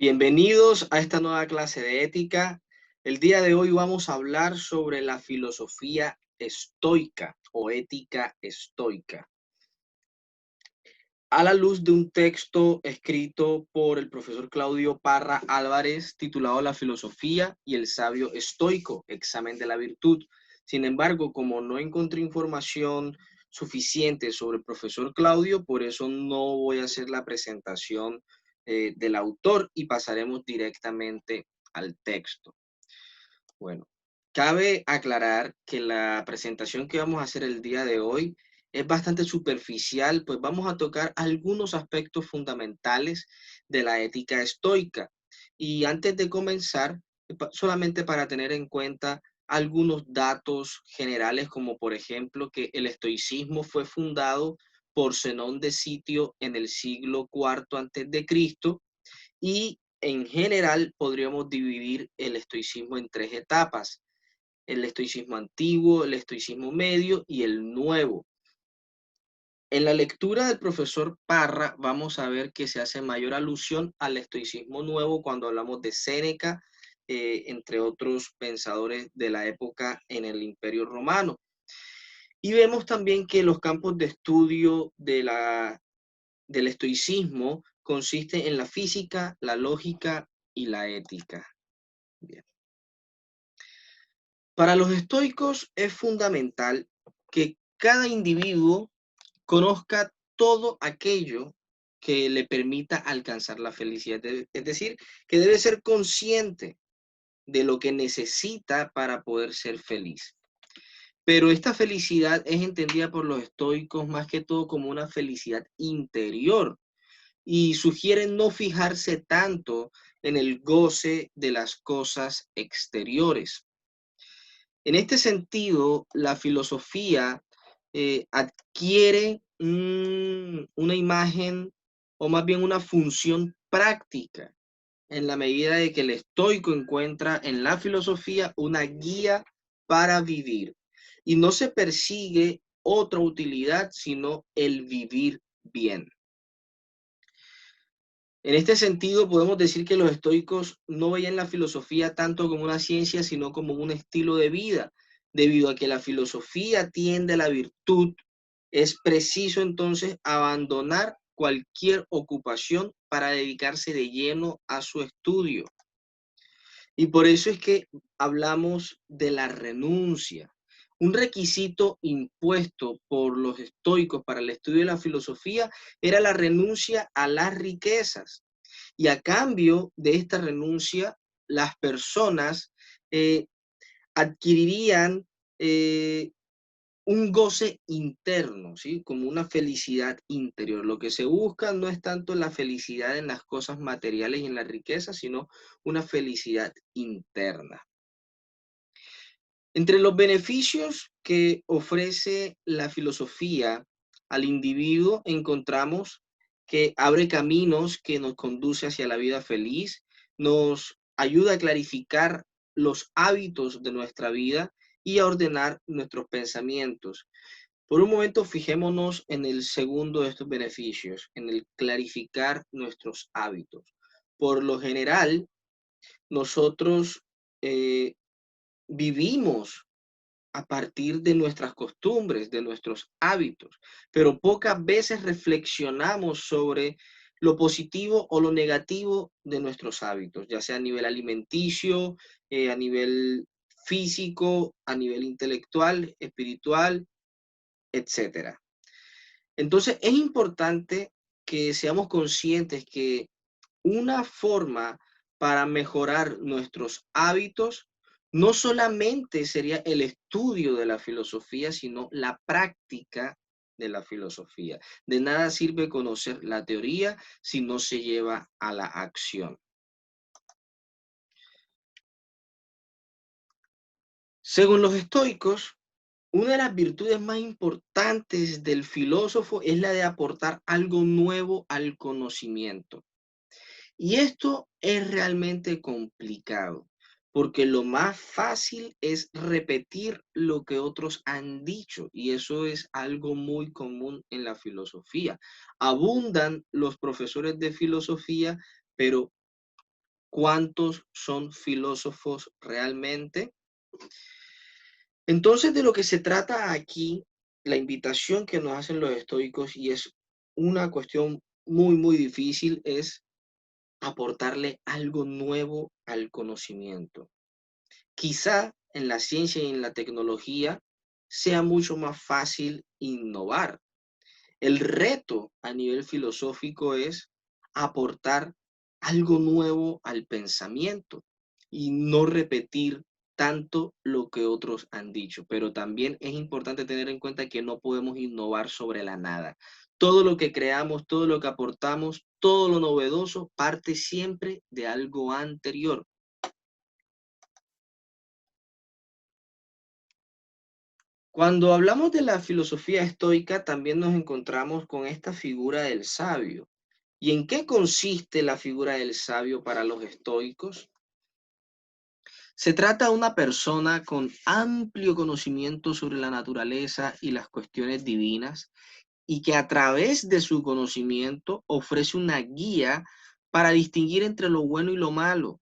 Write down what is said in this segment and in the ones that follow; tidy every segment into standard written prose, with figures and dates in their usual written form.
Bienvenidos a esta nueva clase de ética. El día de hoy vamos a hablar sobre la filosofía estoica o ética estoica, a la luz de un texto escrito por el profesor Claudio Parra Álvarez titulado La filosofía y el sabio estoico, examen de la virtud. Sin embargo, como no encontré información suficiente sobre el profesor Claudio, por eso no voy a hacer la presentación del autor y pasaremos directamente al texto. Bueno, cabe aclarar que la presentación que vamos a hacer el día de hoy es bastante superficial, pues vamos a tocar algunos aspectos fundamentales de la ética estoica. Y antes de comenzar, solamente para tener en cuenta algunos datos generales, como por ejemplo que el estoicismo fue fundado por Zenón de Sitio en el siglo IV antes de Cristo y en general podríamos dividir el estoicismo en tres etapas: el estoicismo antiguo, el estoicismo medio y el nuevo. En la lectura del profesor Parra vamos a ver que se hace mayor alusión al estoicismo nuevo cuando hablamos de Séneca, entre otros pensadores de la época en el Imperio Romano. Y vemos también que los campos de estudio del estoicismo consisten en la física, la lógica y la ética. Bien. Para los estoicos es fundamental que cada individuo conozca todo aquello que le permita alcanzar la felicidad. Es decir, que debe ser consciente de lo que necesita para poder ser feliz. Pero esta felicidad es entendida por los estoicos más que todo como una felicidad interior y sugieren no fijarse tanto en el goce de las cosas exteriores. En este sentido, la filosofía adquiere una imagen o más bien una función práctica en la medida de que el estoico encuentra en la filosofía una guía para vivir y no se persigue otra utilidad sino el vivir bien. En este sentido, podemos decir que los estoicos no veían la filosofía tanto como una ciencia, sino como un estilo de vida. Debido a que la filosofía tiende a la virtud, es preciso entonces abandonar cualquier ocupación para dedicarse de lleno a su estudio. Y por eso es que hablamos de la renuncia. Un requisito impuesto por los estoicos para el estudio de la filosofía era la renuncia a las riquezas. Y a cambio de esta renuncia, las personas eh, adquirirían eh, un goce interno, ¿sí? Como una felicidad interior. Lo que se busca no es tanto la felicidad en las cosas materiales y en la riqueza, sino una felicidad interna. Entre los beneficios que ofrece la filosofía al individuo encontramos que abre caminos que nos conduce hacia la vida feliz, nos ayuda a clarificar los hábitos de nuestra vida y a ordenar nuestros pensamientos. Por un momento, fijémonos en el segundo de estos beneficios, en el clarificar nuestros hábitos. Por lo general, nosotros eh, vivimos a partir de nuestras costumbres, de nuestros hábitos, pero pocas veces reflexionamos sobre lo positivo o lo negativo de nuestros hábitos, ya sea a nivel alimenticio, a nivel físico, a nivel intelectual, espiritual, etcétera. Entonces, es importante que seamos conscientes que una forma para mejorar nuestros hábitos no solamente sería el estudio de la filosofía, sino la práctica de la filosofía. De nada sirve conocer la teoría si no se lleva a la acción. Según los estoicos, una de las virtudes más importantes del filósofo es la de aportar algo nuevo al conocimiento. Y esto es realmente complicado, porque lo más fácil es repetir lo que otros han dicho, y eso es algo muy común en la filosofía. Abundan los profesores de filosofía, pero ¿Cuántos son filósofos realmente? Entonces, de lo que se trata aquí, la invitación que nos hacen los estoicos, y es una cuestión muy, muy difícil, es aportarle algo nuevo al conocimiento. Quizá en la ciencia y en la tecnología sea mucho más fácil innovar. El reto a nivel filosófico es aportar algo nuevo al pensamiento y no repetir tanto lo que otros han dicho. Pero también es importante tener en cuenta que no podemos innovar sobre la nada. Todo lo que creamos, todo lo que aportamos, todo lo novedoso parte siempre de algo anterior. Cuando hablamos de la filosofía estoica, también nos encontramos con esta figura del sabio. ¿Y en qué consiste la figura del sabio para los estoicos? Se trata de una persona con amplio conocimiento sobre la naturaleza y las cuestiones divinas y que a través de su conocimiento ofrece una guía para distinguir entre lo bueno y lo malo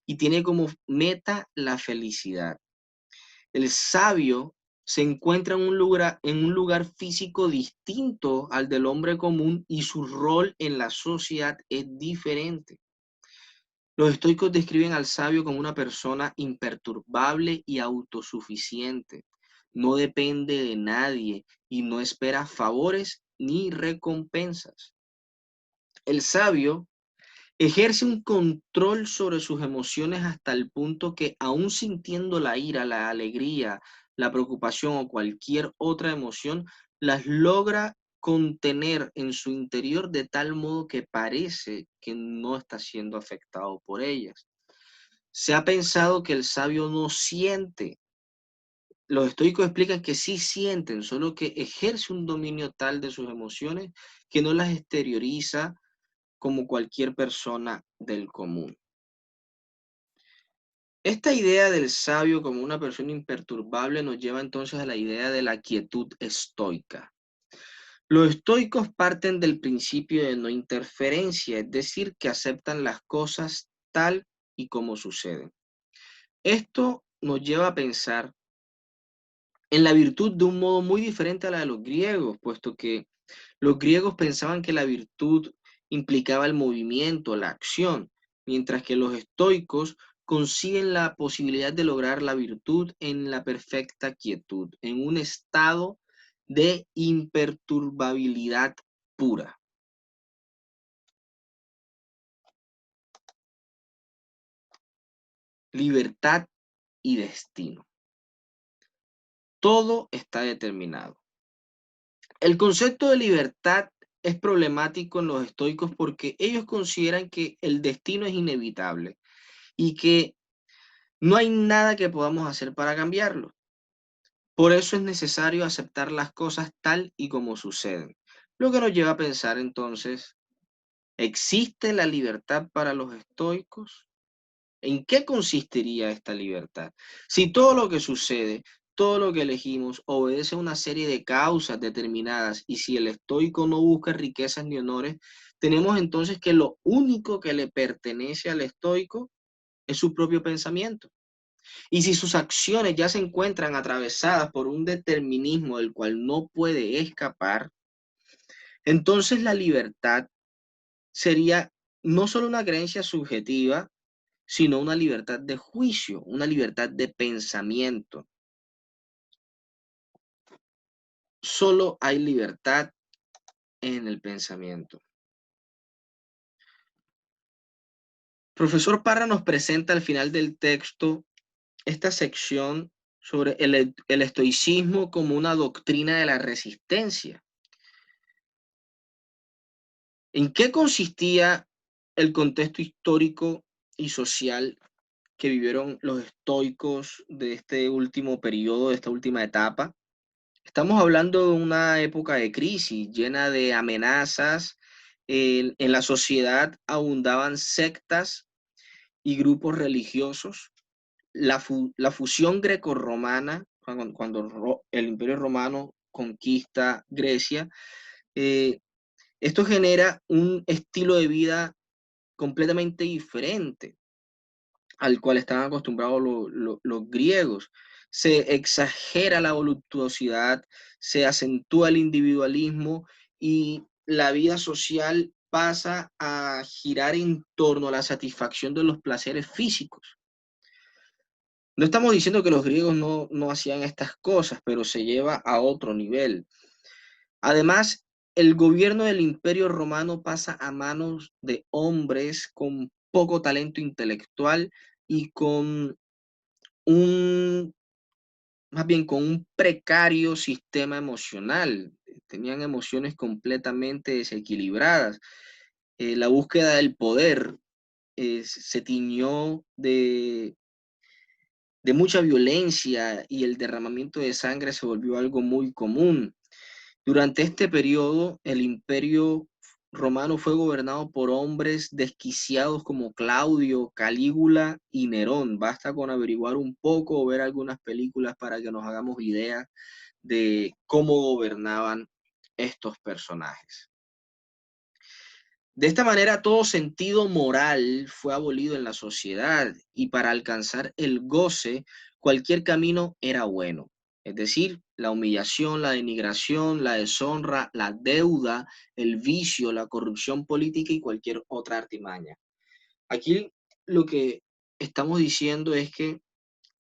y tiene como meta la felicidad. El sabio se encuentra en un lugar físico distinto al del hombre común y su rol en la sociedad es diferente. Los estoicos describen al sabio como una persona imperturbable y autosuficiente. No depende de nadie y no espera favores ni recompensas. El sabio ejerce un control sobre sus emociones hasta el punto que, aun sintiendo la ira, la alegría, la preocupación o cualquier otra emoción, las logra contener en su interior de tal modo que parece que no está siendo afectado por ellas. Se ha pensado que el sabio no siente. Los estoicos explican que sí sienten, solo que ejerce un dominio tal de sus emociones que no las exterioriza como cualquier persona del común. Esta idea del sabio como una persona imperturbable nos lleva entonces a la idea de la quietud estoica. Los estoicos parten del principio de no interferencia, es decir, que aceptan las cosas tal y como suceden. Esto nos lleva a pensar en la virtud de un modo muy diferente a la de los griegos, puesto que los griegos pensaban que la virtud implicaba el movimiento, la acción, mientras que los estoicos consiguen la posibilidad de lograr la virtud en la perfecta quietud, en un estado de imperturbabilidad pura. Libertad y destino. Todo está determinado. El concepto de libertad es problemático en los estoicos porque ellos consideran que el destino es inevitable y que no hay nada que podamos hacer para cambiarlo. Por eso es necesario aceptar las cosas tal y como suceden. Lo que nos lleva a pensar entonces, ¿existe la libertad para los estoicos? ¿En qué consistiría esta libertad? Si todo lo que sucede, todo lo que elegimos obedece a una serie de causas determinadas y si el estoico no busca riquezas ni honores, tenemos entonces que lo único que le pertenece al estoico es su propio pensamiento. Y si sus acciones ya se encuentran atravesadas por un determinismo del cual no puede escapar, entonces la libertad sería no solo una creencia subjetiva, sino una libertad de juicio, una libertad de pensamiento. Solo hay libertad en el pensamiento. Profesor Parra nos presenta al final del texto esta sección sobre el estoicismo como una doctrina de la resistencia. ¿En qué consistía el contexto histórico y social que vivieron los estoicos de este último periodo, de esta última etapa? Estamos hablando de una época de crisis llena de amenazas. En la sociedad abundaban sectas y grupos religiosos. La fusión grecorromana, cuando el Imperio Romano conquista Grecia, esto genera un estilo de vida completamente diferente al cual estaban acostumbrados los griegos. Se exagera la voluptuosidad, se acentúa el individualismo y la vida social pasa a girar en torno a la satisfacción de los placeres físicos. No estamos diciendo que los griegos no hacían estas cosas, pero se lleva a otro nivel. Además, el gobierno del Imperio Romano pasa a manos de hombres con poco talento intelectual y con un, más bien con un precario sistema emocional. Tenían emociones completamente desequilibradas. La búsqueda del poder se tiñó de mucha violencia y el derramamiento de sangre se volvió algo muy común. Durante este periodo, el imperio romano fue gobernado por hombres desquiciados como Claudio, Calígula y Nerón. Basta con averiguar un poco o ver algunas películas para que nos hagamos idea de cómo gobernaban estos personajes. De esta manera, todo sentido moral fue abolido en la sociedad y para alcanzar el goce, cualquier camino era bueno. Es decir, la humillación, la denigración, la deshonra, la deuda, el vicio, la corrupción política y cualquier otra artimaña. Aquí lo que estamos diciendo es que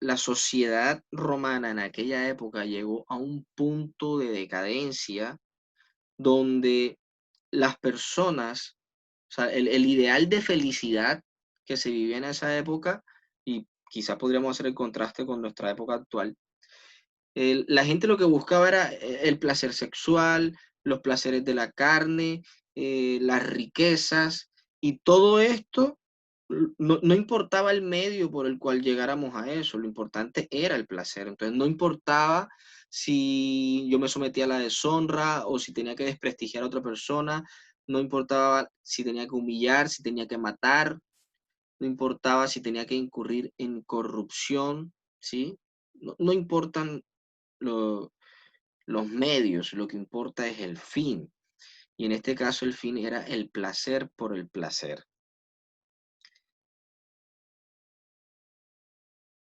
la sociedad romana en aquella época llegó a un punto de decadencia donde las personas, o sea, el ideal de felicidad que se vivía en esa época, y quizá podríamos hacer el contraste con nuestra época actual, la gente lo que buscaba era el placer sexual, los placeres de la carne, las riquezas, y todo esto no importaba el medio por el cual llegáramos a eso, lo importante era el placer. Entonces no importaba si yo me sometía a la deshonra o si tenía que desprestigiar a otra persona, no importaba si tenía que humillar, si tenía que matar, no importaba si tenía que incurrir en corrupción, ¿sí? No importan lo- los medios, lo que importa es el fin. Y en este caso el fin era el placer por el placer.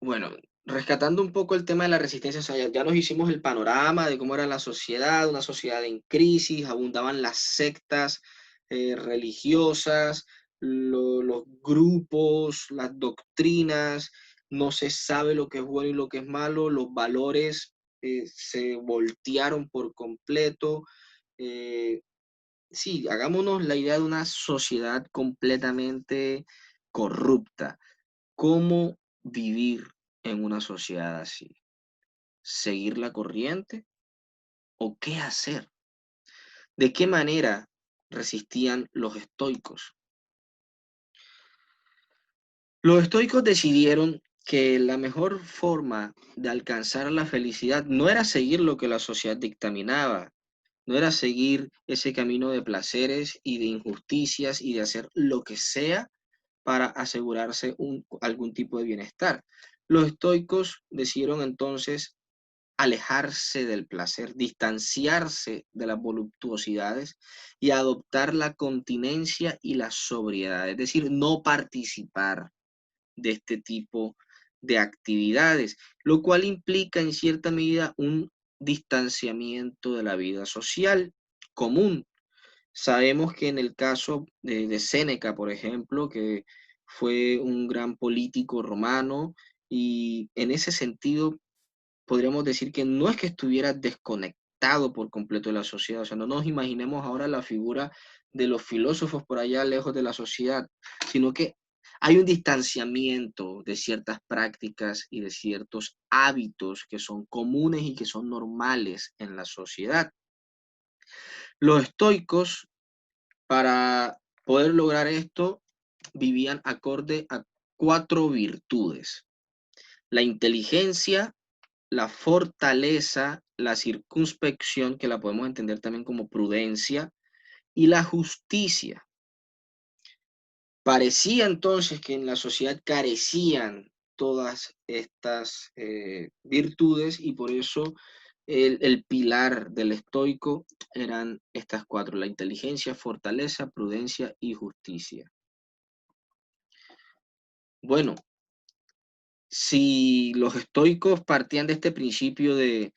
Bueno, rescatando un poco el tema de la resistencia, o sea, ya nos hicimos el panorama de cómo era la sociedad, una sociedad en crisis, abundaban las sectas religiosas, los grupos, las doctrinas, no se sabe lo que es bueno y lo que es malo, los valores se voltearon por completo. eh, sí, hagámonos la idea de una sociedad completamente corrupta. ¿Cómo vivir en una sociedad así? ¿Seguir la corriente o qué hacer? ¿De qué manera resistían los estoicos? Los estoicos decidieron que la mejor forma de alcanzar la felicidad no era seguir lo que la sociedad dictaminaba, no era seguir ese camino de placeres y de injusticias y de hacer lo que sea para asegurarse algún tipo de bienestar. Los estoicos decidieron entonces alejarse del placer, distanciarse de las voluptuosidades y adoptar la continencia y la sobriedad, es decir, no participar de este tipo de actividades, lo cual implica en cierta medida un distanciamiento de la vida social común. Sabemos que en el caso de Séneca, por ejemplo, que fue un gran político romano, y en ese sentido podríamos decir que no es que estuviera desconectado por completo de la sociedad, o sea, no nos imaginemos ahora la figura de los filósofos por allá lejos de la sociedad, sino que hay un distanciamiento de ciertas prácticas y de ciertos hábitos que son comunes y que son normales en la sociedad. Los estoicos, para poder lograr esto, vivían acorde a cuatro virtudes: la inteligencia, la fortaleza, la circunspección, que la podemos entender también como prudencia, y la justicia. Parecía entonces que en la sociedad carecían todas estas virtudes y por eso el pilar del estoico eran estas cuatro: la inteligencia, fortaleza, prudencia y justicia. Bueno, si los estoicos partían de este principio de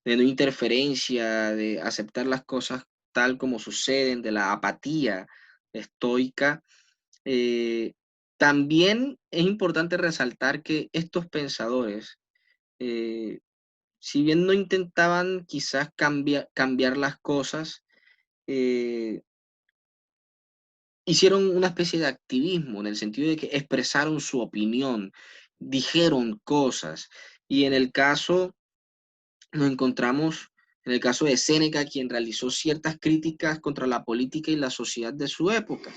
no interferencia, de aceptar las cosas tal como suceden, de la apatía estoica, eh, también es importante resaltar que estos pensadores, eh, si bien no intentaban quizás cambiar las cosas, eh, hicieron una especie de activismo en el sentido de que expresaron su opinión, dijeron cosas. Y en el caso, nos encontramos en el caso de Séneca, quien realizó ciertas críticas contra la política y la sociedad de su época.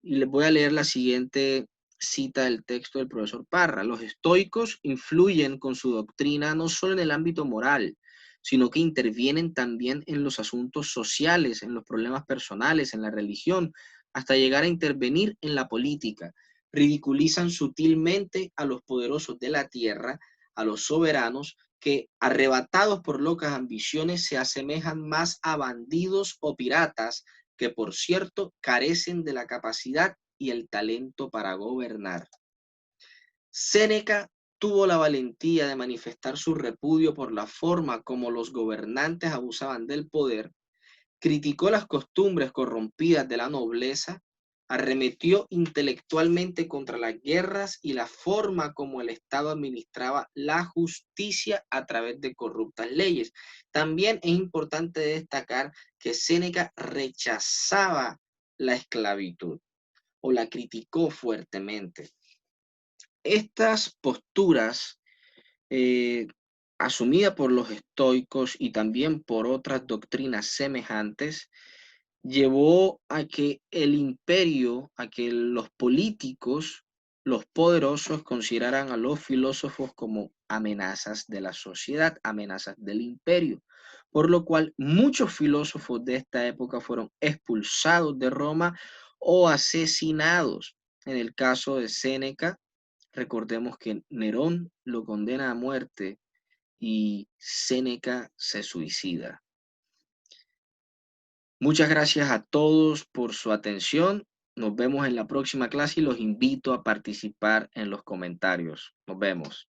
Y les voy a leer la siguiente cita del texto del profesor Parra. Los estoicos influyen con su doctrina no solo en el ámbito moral, sino que intervienen también en los asuntos sociales, en los problemas personales, en la religión, hasta llegar a intervenir en la política. Ridiculizan sutilmente a los poderosos de la tierra, a los soberanos, que arrebatados por locas ambiciones se asemejan más a bandidos o piratas que por cierto carecen de la capacidad y el talento para gobernar. Séneca tuvo la valentía de manifestar su repudio por la forma como los gobernantes abusaban del poder, criticó las costumbres corrompidas de la nobleza, arremetió intelectualmente contra las guerras y la forma como el Estado administraba la justicia a través de corruptas leyes. También es importante destacar que Séneca rechazaba la esclavitud o la criticó fuertemente. Estas posturas eh, asumidas por los estoicos y también por otras doctrinas semejantes, llevó a que el imperio, a que los políticos, los poderosos consideraran a los filósofos como amenazas de la sociedad, amenazas del imperio, por lo cual muchos filósofos de esta época fueron expulsados de Roma o asesinados. En el caso de Séneca, recordemos que Nerón lo condena a muerte y Séneca se suicida. Muchas gracias a todos por su atención. Nos vemos en la próxima clase y los invito a participar en los comentarios. Nos vemos.